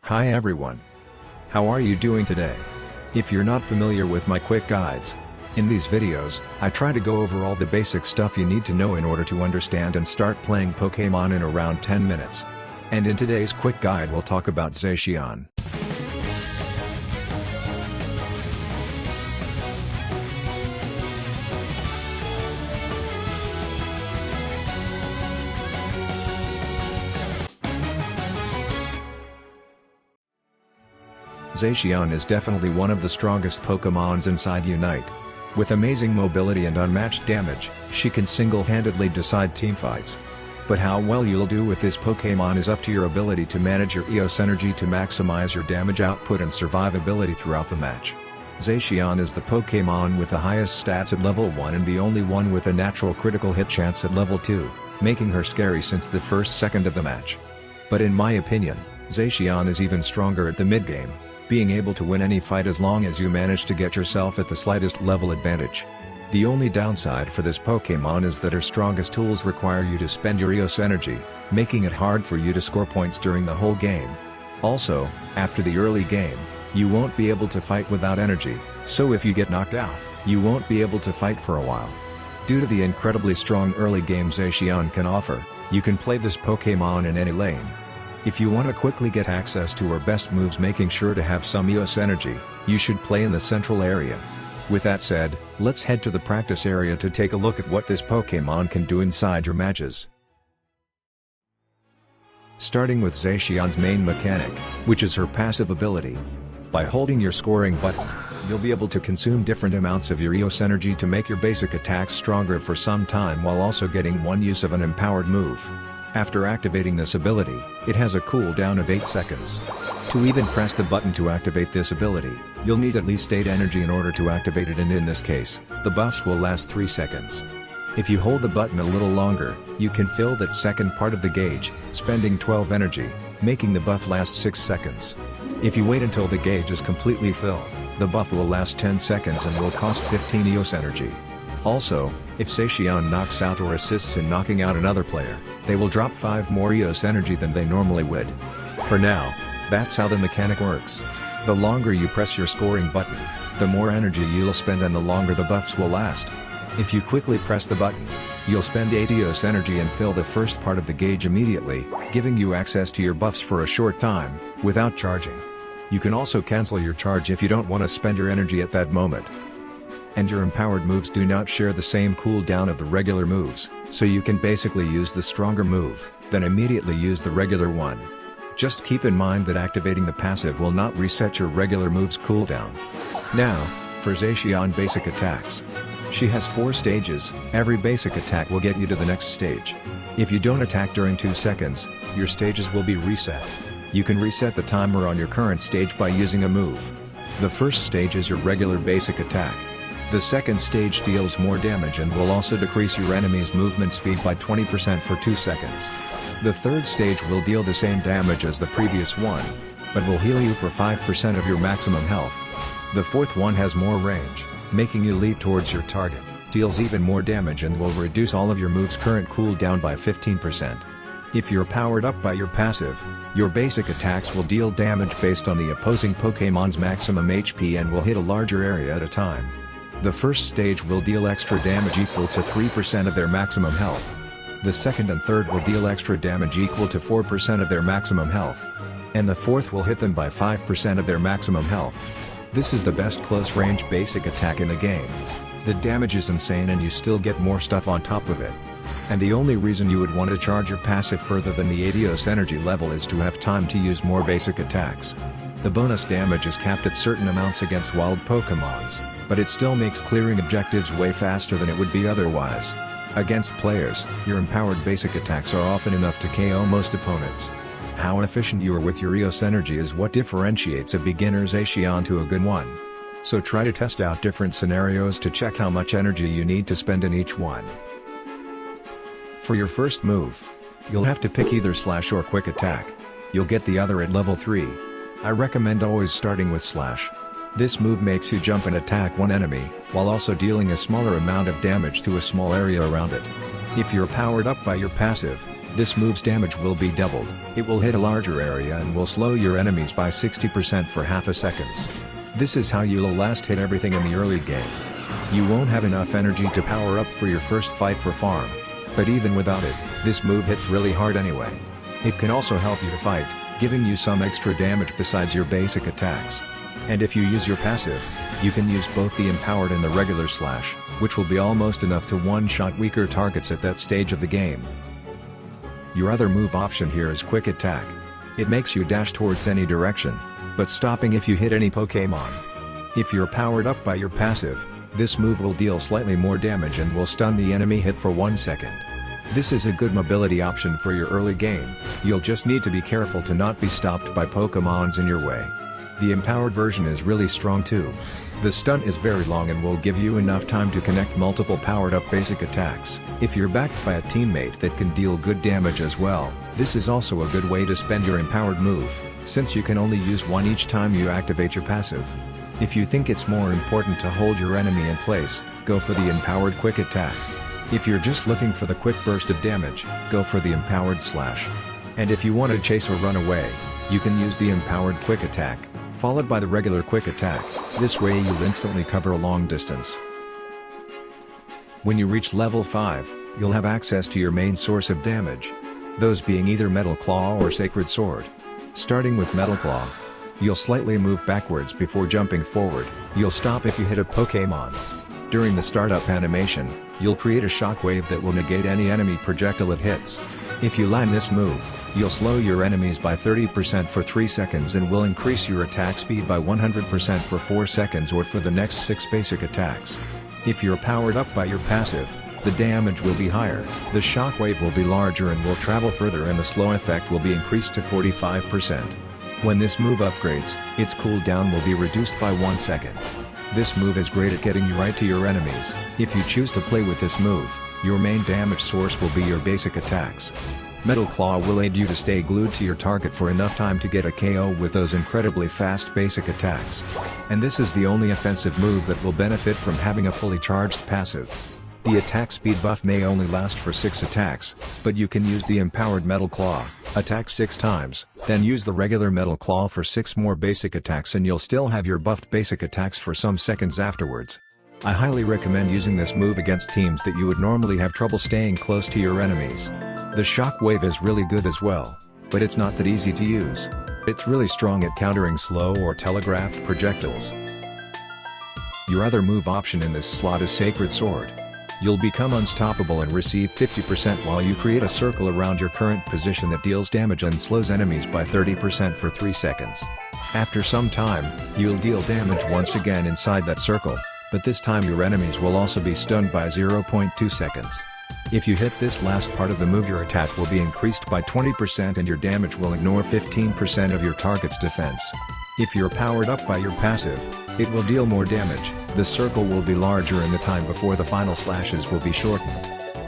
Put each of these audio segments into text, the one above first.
Hi everyone. How are you doing today? If you're not familiar with my quick guides, in these videos, I try to go over all the basic stuff you need to know in order to understand and start playing Pokemon in around 10 minutes. And in today's quick guide we'll talk about Zacian. Zacian is definitely one of the strongest Pokemons inside Unite. With amazing mobility and unmatched damage, she can single-handedly decide teamfights. But how well you'll do with this Pokemon is up to your ability to manage your EOS energy to maximize your damage output and survivability throughout the match. Zacian is the Pokemon with the highest stats at level 1 and the only one with a natural critical hit chance at level 2, making her scary since the first second of the match. But in my opinion, Zacian is even stronger at the mid-game, being able to win any fight as long as you manage to get yourself at the slightest level advantage. The only downside for this Pokemon is that her strongest tools require you to spend your EOS energy, making it hard for you to score points during the whole game. Also, after the early game, you won't be able to fight without energy, so if you get knocked out, you won't be able to fight for a while. Due to the incredibly strong early game Zacian can offer, you can play this Pokemon in any lane. If you want to quickly get access to her best moves making sure to have some EOS energy, you should play in the central area. With that said, let's head to the practice area to take a look at what this Pokemon can do inside your matches. Starting with Zacian's main mechanic, which is her passive ability. By holding your scoring button, you'll be able to consume different amounts of your EOS energy to make your basic attacks stronger for some time while also getting one use of an empowered move. After activating this ability, it has a cooldown of 8 seconds. To even press the button to activate this ability, you'll need at least 8 energy in order to activate it, and in this case, the buffs will last 3 seconds. If you hold the button a little longer, you can fill that second part of the gauge, spending 12 energy, making the buff last 6 seconds. If you wait until the gauge is completely filled, the buff will last 10 seconds and will cost 15 EOS energy. Also, if Zacian knocks out or assists in knocking out another player, they will drop 5 more EOS energy than they normally would. For now, that's how the mechanic works. The longer you press your scoring button, the more energy you'll spend and the longer the buffs will last. If you quickly press the button, you'll spend 8 EOS energy and fill the first part of the gauge immediately, giving you access to your buffs for a short time, without charging. You can also cancel your charge if you don't want to spend your energy at that moment. And your empowered moves do not share the same cooldown of the regular moves, so you can basically use the stronger move, then immediately use the regular one. Just keep in mind that activating the passive will not reset your regular move's cooldown. Now, for Zacian basic attacks. She has 4 stages, every basic attack will get you to the next stage. If you don't attack during 2 seconds, your stages will be reset. You can reset the timer on your current stage by using a move. The first stage is your regular basic attack. The second stage deals more damage and will also decrease your enemy's movement speed by 20% for 2 seconds. The third stage will deal the same damage as the previous one, but will heal you for 5% of your maximum health. The fourth one has more range, making you leap towards your target, deals even more damage and will reduce all of your moves' current cooldown by 15%. If you're powered up by your passive, your basic attacks will deal damage based on the opposing Pokemon's maximum HP and will hit a larger area at a time. The first stage will deal extra damage equal to 3% of their maximum health. The second and third will deal extra damage equal to 4% of their maximum health. And the fourth will hit them by 5% of their maximum health. This is the best close-range basic attack in the game. The damage is insane and you still get more stuff on top of it. And the only reason you would want to charge your passive further than the 8 EOS energy level is to have time to use more basic attacks. The bonus damage is capped at certain amounts against wild Pokemons, but it still makes clearing objectives way faster than it would be otherwise. Against players, your empowered basic attacks are often enough to KO most opponents. How efficient you are with your EOS energy is what differentiates a beginner Zacian to a good one. So try to test out different scenarios to check how much energy you need to spend in each one. For your first move, you'll have to pick either Slash or Quick Attack. You'll get the other at level 3. I recommend always starting with Slash. This move makes you jump and attack one enemy, while also dealing a smaller amount of damage to a small area around it. If you're powered up by your passive, This move's damage will be doubled. It will hit a larger area and will slow your enemies by 60% for half a second. This is how you'll last hit everything in the early game. You won't have enough energy to power up for your first fight for farm. But even without it, this move hits really hard anyway. It can also help you to fight, giving you some extra damage besides your basic attacks. And if you use your passive, you can use both the empowered and the regular slash, which will be almost enough to one-shot weaker targets at that stage of the game. Your other move option here is quick attack. It makes you dash towards any direction, but stopping if you hit any Pokémon. If you're powered up by your passive, this move will deal slightly more damage and will stun the enemy hit for 1 second. This is a good mobility option for your early game. You'll just need to be careful to not be stopped by Pokémons in your way. The empowered version is really strong too. The stun is very long and will give you enough time to connect multiple powered up basic attacks. If you're backed by a teammate that can deal good damage as well, this is also a good way to spend your empowered move, since you can only use one each time you activate your passive. If you think it's more important to hold your enemy in place, go for the empowered quick attack. If you're just looking for the quick burst of damage, go for the empowered slash. And if you want to chase or run away, you can use the empowered quick attack, followed by the regular quick attack. This way you'll instantly cover a long distance. When you reach level 5, you'll have access to your main source of damage, those being either Metal Claw or Sacred Sword. Starting with Metal Claw, you'll slightly move backwards before jumping forward. You'll stop if you hit a Pokémon. During the startup animation, you'll create a shockwave that will negate any enemy projectile it hits. If you land this move, you'll slow your enemies by 30% for 3 seconds and will increase your attack speed by 100% for 4 seconds or for the next 6 basic attacks. If you're powered up by your passive, the damage will be higher, the shockwave will be larger and will travel further, and the slow effect will be increased to 45%. When this move upgrades, its cooldown will be reduced by 1 second. This move is great at getting you right to your enemies. If you choose to play with this move, your main damage source will be your basic attacks. Metal Claw will aid you to stay glued to your target for enough time to get a KO with those incredibly fast basic attacks. And this is the only offensive move that will benefit from having a fully charged passive. The attack speed buff may only last for 6 attacks, but you can use the empowered Metal Claw, attack 6 times, then use the regular Metal Claw for 6 more basic attacks, and you'll still have your buffed basic attacks for some seconds afterwards. I highly recommend using this move against teams that you would normally have trouble staying close to your enemies. The shockwave is really good as well, but it's not that easy to use. It's really strong at countering slow or telegraphed projectiles. Your other move option in this slot is Sacred Sword. You'll become unstoppable and receive 50% while you create a circle around your current position that deals damage and slows enemies by 30% for 3 seconds. After some time, you'll deal damage once again inside that circle, but this time your enemies will also be stunned by 0.2 seconds. If you hit this last part of the move, your attack will be increased by 20% and your damage will ignore 15% of your target's defense. If you're powered up by your passive, it will deal more damage, the circle will be larger and the time before the final slashes will be shortened.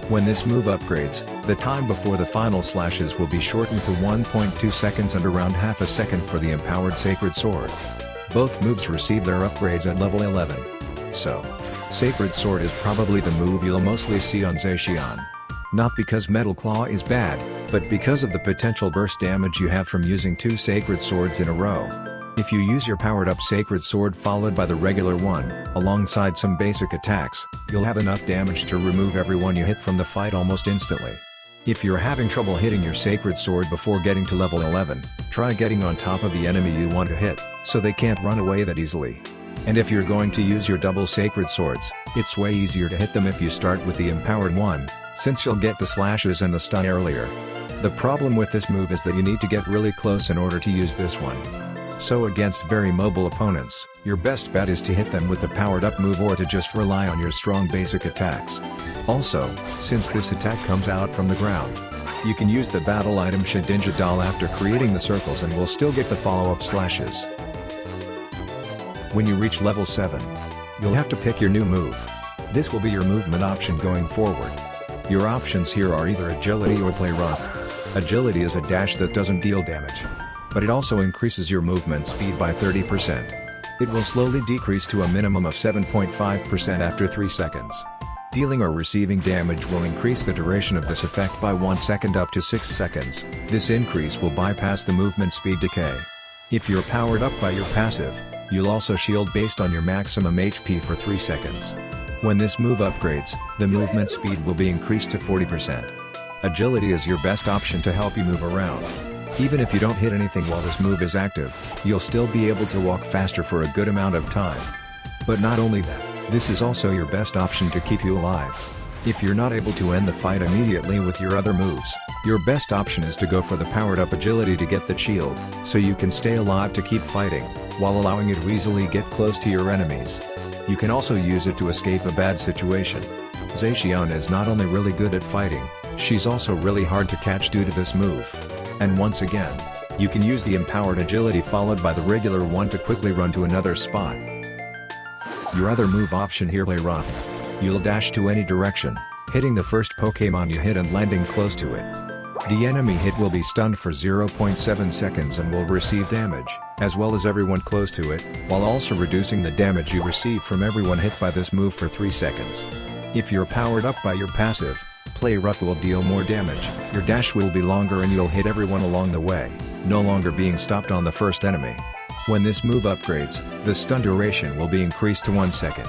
When this move upgrades, the time before the final slashes will be shortened to 1.2 seconds and around half a second for the empowered Sacred Sword. Both moves receive their upgrades at level 11. So, Sacred Sword is probably the move you'll mostly see on Zacian. Not because Metal Claw is bad, but because of the potential burst damage you have from using 2 Sacred Swords in a row. If you use your powered up Sacred Sword followed by the regular one, alongside some basic attacks, you'll have enough damage to remove everyone you hit from the fight almost instantly. If you're having trouble hitting your Sacred Sword before getting to level 11, try getting on top of the enemy you want to hit, so they can't run away that easily. And if you're going to use your double Sacred Swords, it's way easier to hit them if you start with the empowered one, since you'll get the slashes and the stun earlier. The problem with this move is that you need to get really close in order to use this one. So against very mobile opponents, your best bet is to hit them with the powered up move or to just rely on your strong basic attacks. Also, since this attack comes out from the ground, you can use the battle item Shedinja Doll after creating the circles and will still get the follow-up slashes. When you reach level 7, you'll have to pick your new move. This will be your movement option going forward. Your options here are either agility or play rough. Agility is a dash that doesn't deal damage, but it also increases your movement speed by 30%. It will slowly decrease to a minimum of 7.5% after 3 seconds. Dealing or receiving damage will increase the duration of this effect by 1 second up to 6 seconds. This increase will bypass the movement speed decay. If you're powered up by your passive, you'll also shield based on your maximum HP for 3 seconds. When this move upgrades, the movement speed will be increased to 40%. Agility is your best option to help you move around. Even if you don't hit anything while this move is active, you'll still be able to walk faster for a good amount of time. But not only that, this is also your best option to keep you alive. If you're not able to end the fight immediately with your other moves, your best option is to go for the powered up agility to get the shield, so you can stay alive to keep fighting, while allowing you to easily get close to your enemies. You can also use it to escape a bad situation. Zacian is not only really good at fighting, she's also really hard to catch due to this move. And once again, you can use the empowered agility followed by the regular one to quickly run to another spot. Your other move option here, play rough. You'll dash to any direction, hitting the first Pokemon you hit and landing close to it. The enemy hit will be stunned for 0.7 seconds and will receive damage, as well as everyone close to it, while also reducing the damage you receive from everyone hit by this move for 3 seconds. If you're powered up by your passive, play rough will deal more damage, your dash will be longer and you'll hit everyone along the way, no longer being stopped on the first enemy. When this move upgrades, the stun duration will be increased to 1 second.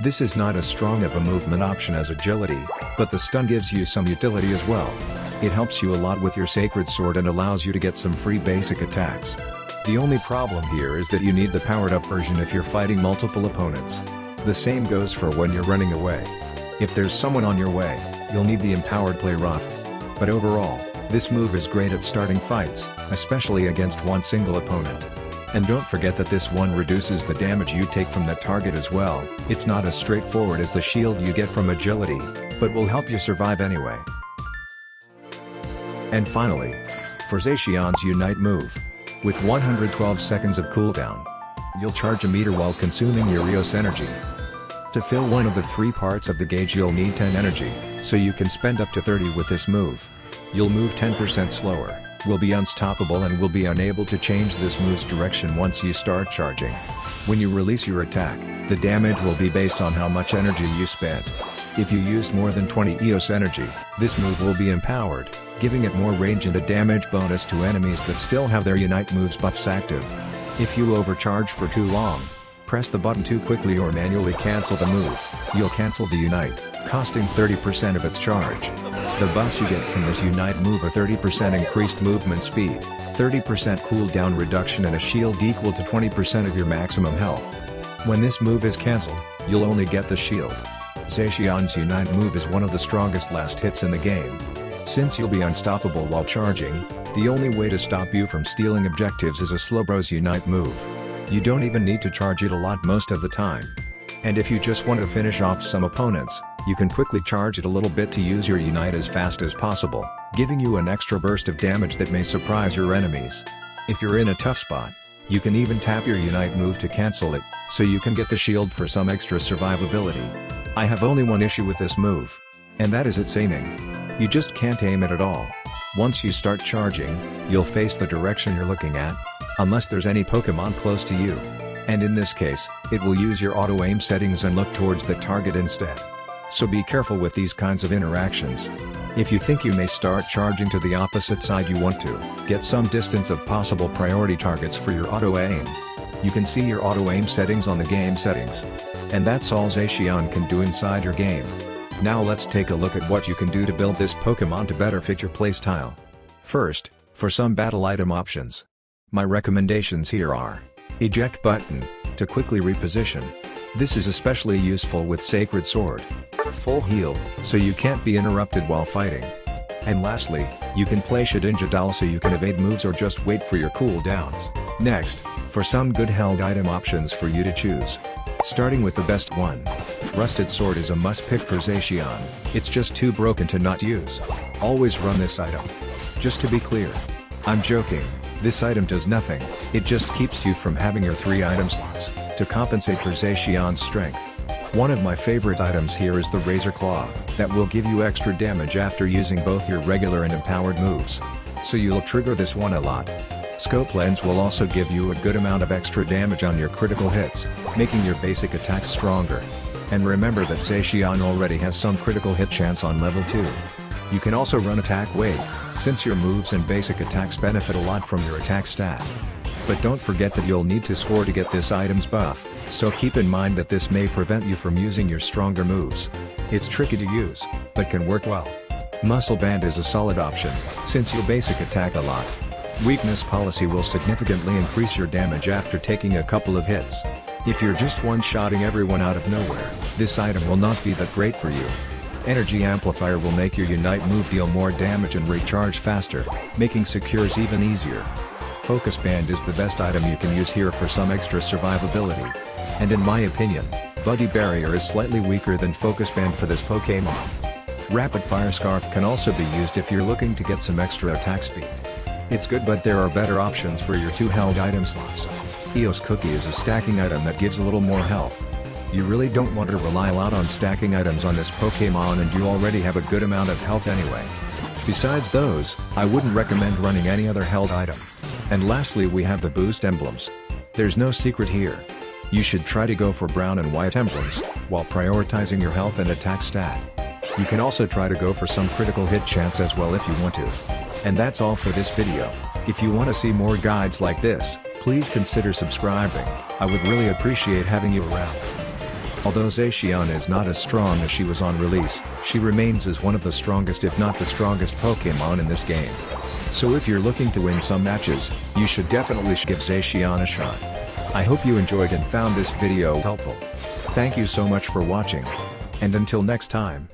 This is not as strong of a movement option as agility, but the stun gives you some utility as well. It helps you a lot with your sacred sword and allows you to get some free basic attacks. The only problem here is that you need the powered up version if you're fighting multiple opponents. The same goes for when you're running away. If there's someone on your way, you'll need the empowered play rough. But overall, this move is great at starting fights, especially against one single opponent. And don't forget that this one reduces the damage you take from that target as well. It's not as straightforward as the shield you get from agility, but will help you survive anyway. And finally, for Zacian's Unite move. With 112 seconds of cooldown, you'll charge a meter while consuming your Eos energy. To fill one of the 3 parts of the gauge you'll need 10 energy, so you can spend up to 30 with this move. You'll move 10% slower, will be unstoppable and will be unable to change this move's direction once you start charging. When you release your attack, the damage will be based on how much energy you spent. If you used more than 20 Eos energy, this move will be empowered, giving it more range and a damage bonus to enemies that still have their Unite moves buffs active. If you overcharge for too long, press the button too quickly or manually cancel the move, you'll cancel the Unite, costing 30% of its charge. The buffs you get from this Unite move are 30% increased movement speed, 30% cooldown reduction and a shield equal to 20% of your maximum health. When this move is cancelled, you'll only get the shield. Zacian's Unite move is one of the strongest last hits in the game. Since you'll be unstoppable while charging, the only way to stop you from stealing objectives is a Slowbro's Unite move. You don't even need to charge it a lot most of the time. And if you just want to finish off some opponents, you can quickly charge it a little bit to use your Unite as fast as possible, giving you an extra burst of damage that may surprise your enemies. If you're in a tough spot, you can even tap your Unite move to cancel it, so you can get the shield for some extra survivability. I have only one issue with this move, and that is its aiming. You just can't aim it at all. Once you start charging, you'll face the direction you're looking at, unless there's any Pokemon close to you. And in this case, it will use your auto-aim settings and look towards the target instead. So be careful with these kinds of interactions. If you think you may start charging to the opposite side you want to, get some distance of possible priority targets for your auto-aim. You can see your auto-aim settings on the game settings. And that's all Zacian can do inside your game. Now let's take a look at what you can do to build this Pokemon to better fit your playstyle. First, for some battle item options. My recommendations here are: Eject button, to quickly reposition. This is especially useful with Sacred Sword. Full heal, so you can't be interrupted while fighting. And lastly, you can play Shedinja Doll so you can evade moves or just wait for your cooldowns. Next, for some good held item options for you to choose. Starting with the best one. Rusted Sword is a must-pick for Zacian, it's just too broken to not use. Always run this item. Just to be clear, I'm joking, this item does nothing, it just keeps you from having your 3 item slots, to compensate for Zacian's strength. One of my favorite items here is the Razor Claw, that will give you extra damage after using both your regular and empowered moves. So you'll trigger this one a lot. Scope Lens will also give you a good amount of extra damage on your critical hits, making your basic attacks stronger. And remember that Zacian already has some critical hit chance on level 2. You can also run attack weight, since your moves and basic attacks benefit a lot from your attack stat. But don't forget that you'll need to score to get this item's buff, so keep in mind that this may prevent you from using your stronger moves. It's tricky to use, but can work well. Muscle Band is a solid option, since you'll basic attack a lot. Weakness Policy will significantly increase your damage after taking a couple of hits. If you're just one-shotting everyone out of nowhere, this item will not be that great for you. Energy Amplifier will make your Unite move deal more damage and recharge faster, making secures even easier. Focus Band is the best item you can use here for some extra survivability. And in my opinion, Buddy Barrier is slightly weaker than Focus Band for this Pokémon. Rapid Fire Scarf can also be used if you're looking to get some extra attack speed. It's good, but there are better options for your 2 held item slots. Eos Cookie is a stacking item that gives a little more health. You really don't want to rely a lot on stacking items on this Pokémon, and you already have a good amount of health anyway. Besides those, I wouldn't recommend running any other held item. And lastly, we have the boost emblems. There's no secret here. You should try to go for brown and white emblems, while prioritizing your health and attack stat. You can also try to go for some critical hit chance as well if you want to. And that's all for this video. If you want to see more guides like this, please consider subscribing. I would really appreciate having you around. Although Zacian is not as strong as she was on release, she remains as one of the strongest, if not the strongest Pokémon in this game. So if you're looking to win some matches, you should definitely give Zacian a shot. I hope you enjoyed and found this video helpful. Thank you so much for watching. And until next time.